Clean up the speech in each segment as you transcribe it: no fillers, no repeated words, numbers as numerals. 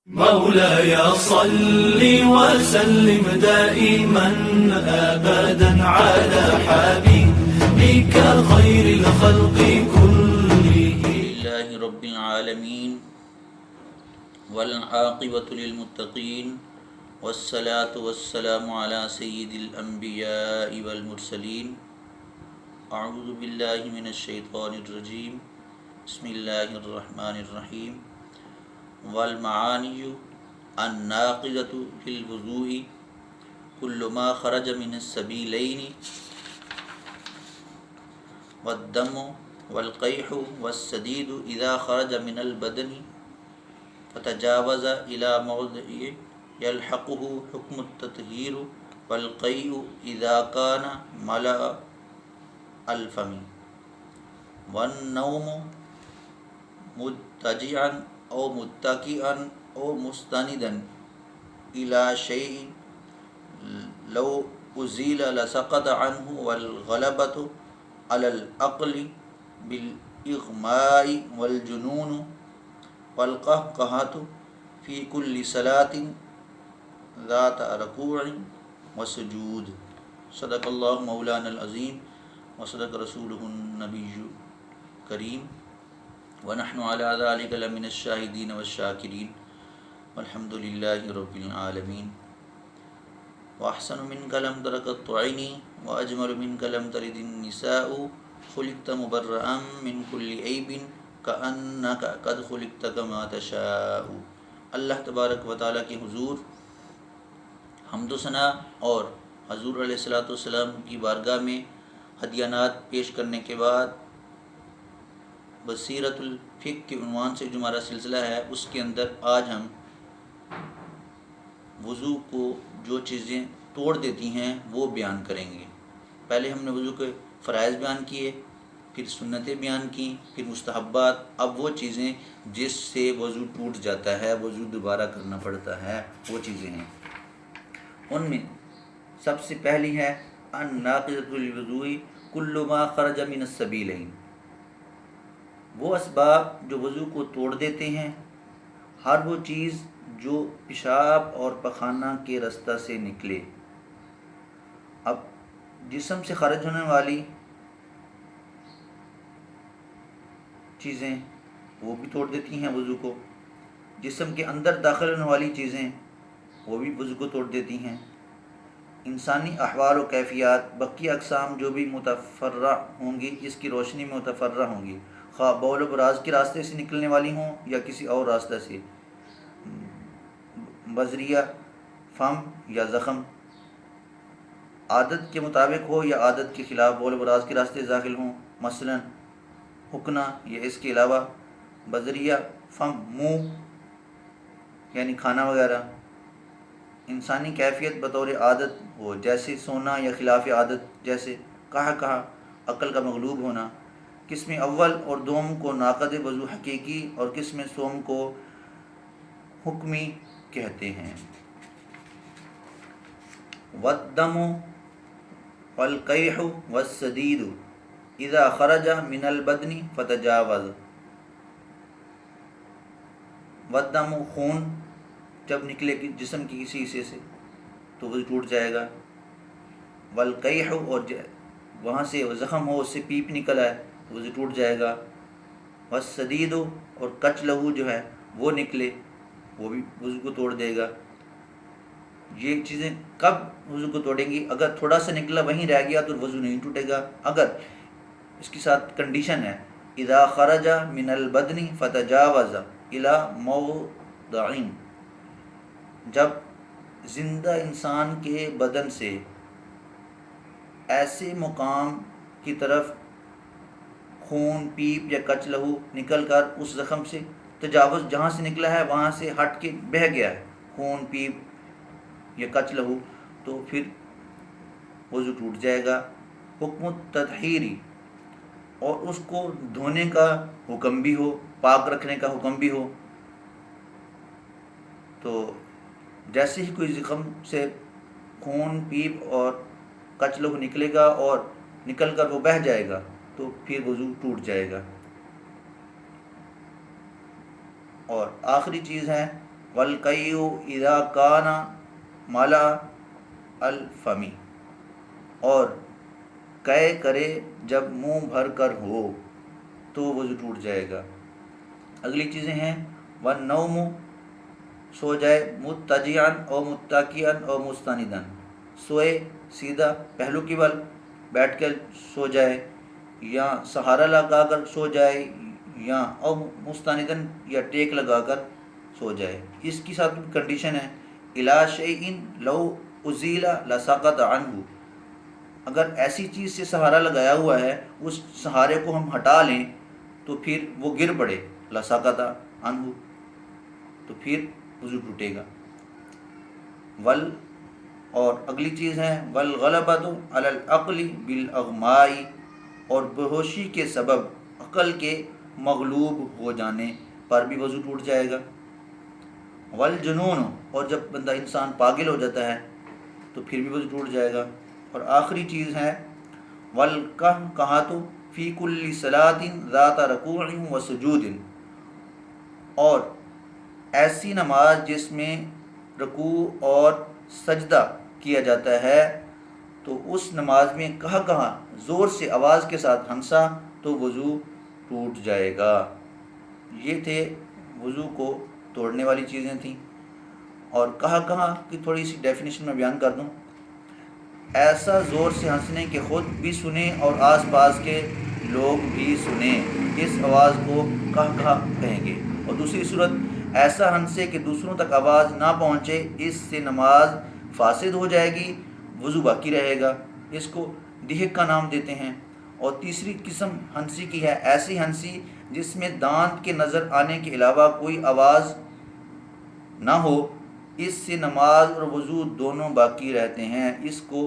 مولاي صل وسلم دائما أبدا على حبيبك خير الخلق كلهم. لله رب العالمين والعاقبة للمتقين والصلاة والسلام على سيد الأنبياء والمرسلين. أعوذ بالله من الشيطان الرجيم. بسم الله الرحمن الرحيم. والمعانی الناقضۃ للوضوء کل ما خرج من السبیلین والدم والقیح والسدید اذا خرج من البدن فتجاوز الى موضع يلحقه حکم التطہیر والقیء اذا كان ملأ الفم والنوم مضطجعا او متکئا او مستندا الى شيء لو ازیل لسقط عنه والغلبۃ على العقل بالاغماء والجنون والقہقہۃ في كل صلاة ذات رکوع وسجود. صدق اللہ مولانا العظیم وصدق رسولہ النبی کریم ونحن على ذلك لمن الشاهدين والشاكرين والحمد لله رب العالمين. واحسن منك لم تر قط عيني واجمل منك لم تلد النساء خلقت مبرئا من كل عيب كأنك قد خلقت كما تشاء. اللہ تبارک و تعالیٰ کے حضور حمد و ثنا اور حضور علیہ الصلوۃ والسلام کی بارگاہ میں ہدیانات پیش کرنے کے بعد بصیرت الفقہ کے عنوان سے جو ہمارا سلسلہ ہے اس کے اندر آج ہم وضو کو جو چیزیں توڑ دیتی ہیں وہ بیان کریں گے. پہلے ہم نے وضو کے فرائض بیان کیے، پھر سنتیں بیان کیں، پھر مستحبات. اب وہ چیزیں جس سے وضو ٹوٹ جاتا ہے، وضو دوبارہ کرنا پڑتا ہے، وہ چیزیں ہیں. ان میں سب سے پہلی ہے الناقضۃ للوضوء کل ما خرج من السبیلین. وہ اسباب جو وضو کو توڑ دیتے ہیں، ہر وہ چیز جو پیشاب اور پخانہ کے رستہ سے نکلے. اب جسم سے خارج ہونے والی چیزیں وہ بھی توڑ دیتی ہیں وضو کو. جسم کے اندر داخل ہونے والی چیزیں وہ بھی وضو کو توڑ دیتی ہیں. انسانی احوال و کیفیات بقیہ اقسام جو بھی متفرع ہوں گی اس کی روشنی میں متفرع ہوں گی، خواہ بول و براز کے راستے سے نکلنے والی ہوں یا کسی اور راستہ سے، بذریعہ فم یا زخم، عادت کے مطابق ہو یا عادت کے خلاف بول و براز کے راستے داخل ہوں، مثلا حکنا یا اس کے علاوہ بذریعہ فم منہ یعنی کھانا وغیرہ. انسانی کیفیت بطور عادت ہو جیسے سونا یا خلاف عادت جیسے کہا عقل کا مغلوب ہونا. قسم اول اور دوم کو ناقض وضو حقیقی اور قسم سوم کو حکمی کہتے ہیں. والدم والقیح والسدید اذا خرج من البدن فتجاوز. والدم خون جب نکلے جسم کی کسی حصے سے تو وہ ٹوٹ جائے گا. والقیح اور وہاں سے زخم ہو، اس سے پیپ نکل آئے تو وضو ٹوٹ جائے گا. والسدید اور کچ لہو جو ہے وہ نکلے وہ بھی وضو کو توڑ دے گا. یہ چیزیں کب وضو کو توڑیں گی؟ اگر تھوڑا سا نکلا وہیں رہ گیا تو وضو نہیں ٹوٹے گا. اگر اس کے ساتھ کنڈیشن ہے اذا خرج من البدن فتجاوز الى موضع، جب زندہ انسان کے بدن سے ایسے مقام کی طرف خون، پیپ یا کچ لہو نکل کر اس زخم سے تجاوز، جہاں سے نکلا ہے وہاں سے ہٹ کے بہہ گیا ہے خون، پیپ یا کچ لہو، تو پھر وضو ٹوٹ جائے گا. حکم التطہیری، اور اس کو دھونے کا حکم بھی ہو، پاک رکھنے کا حکم بھی ہو. تو جیسے ہی کوئی زخم سے خون، پیپ اور کچ لہو نکلے گا اور نکل کر وہ بہہ جائے گا تو پھر وضو ٹوٹ جائے گا. اور آخری چیز ہے والقیء اذا کان ملا الفمی، اور قے کرے جب منہ بھر کر ہو تو وضو ٹوٹ جائے گا۔ اگلی چیزیں ہیں والنوم، سو جائے متجعا او متکئا او مستندا، سوئے سیدھا پہلو کی بل بیٹھ کر سو جائے، یا سہارا لگا کر سو جائے، یا او مستندن یا ٹیک لگا کر سو جائے۔ اس کی ساتھ کنڈیشن ہے الی شیء لو ازیل لسقط عنہ، اگر ایسی چیز سے سہارا لگایا ہوا ہے اس سہارے کو ہم ہٹا لیں تو پھر وہ گر پڑے، لسقط عنہ، تو پھر وضو ٹوٹے گا۔ ول، اور اگلی چیز ہے والغلبۃ علی العقل بالاغماء، اور بے ہوشی کے سبب عقل کے مغلوب ہو جانے پر بھی وضو ٹوٹ جائے گا۔ والجنون، اور جب بندہ انسان پاگل ہو جاتا ہے تو پھر بھی وضو ٹوٹ جائے گا۔ اور آخری چیز ہے والقہقہۃ فی کل صلاۃ ذات رکوع و سجود، اور ایسی نماز جس میں رکوع اور سجدہ کیا جاتا ہے تو اس نماز میں کہا زور سے آواز کے ساتھ ہنسا تو وضو ٹوٹ جائے گا۔ یہ تھے وضو کو توڑنے والی چیزیں تھیں۔ اور کہا کی تھوڑی سی ڈیفینیشن میں بیان کر دوں، ایسا زور سے ہنسنے کہ خود بھی سنیں اور آس پاس کے لوگ بھی سنیں، اس آواز کو کہا کہیں گے۔ اور دوسری صورت ایسا ہنسے کہ دوسروں تک آواز نہ پہنچے، اس سے نماز فاسد ہو جائے گی، وضو باقی رہے گا، اس کو دہک کا نام دیتے ہیں۔ اور تیسری قسم ہنسی کی ہے ایسی ہنسی جس میں دانت کے نظر آنے کے علاوہ کوئی آواز نہ ہو، اس سے نماز اور وضو دونوں باقی رہتے ہیں، اس کو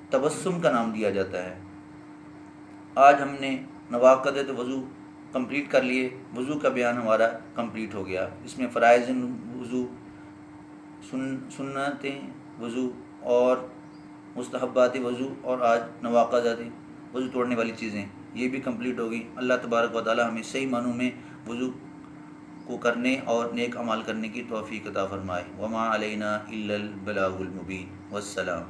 تبسم کا نام دیا جاتا ہے۔ آج ہم نے نواقض وضو کمپلیٹ کر لیے، وضو کا بیان ہمارا کمپلیٹ ہو گیا۔ اس میں فرائض وضو، سنتیں وضو اور مستحبات وضو، اور آج نواقضات وضو توڑنے والی چیزیں، یہ بھی کمپلیٹ ہوگی۔ اللہ تبارک و تعالی ہمیں صحیح معنوں میں وضو کو کرنے اور نیک اعمال کرنے کی توفیق عطا فرمائے۔ وما علینا الا البلاغ المبین۔ والسلام۔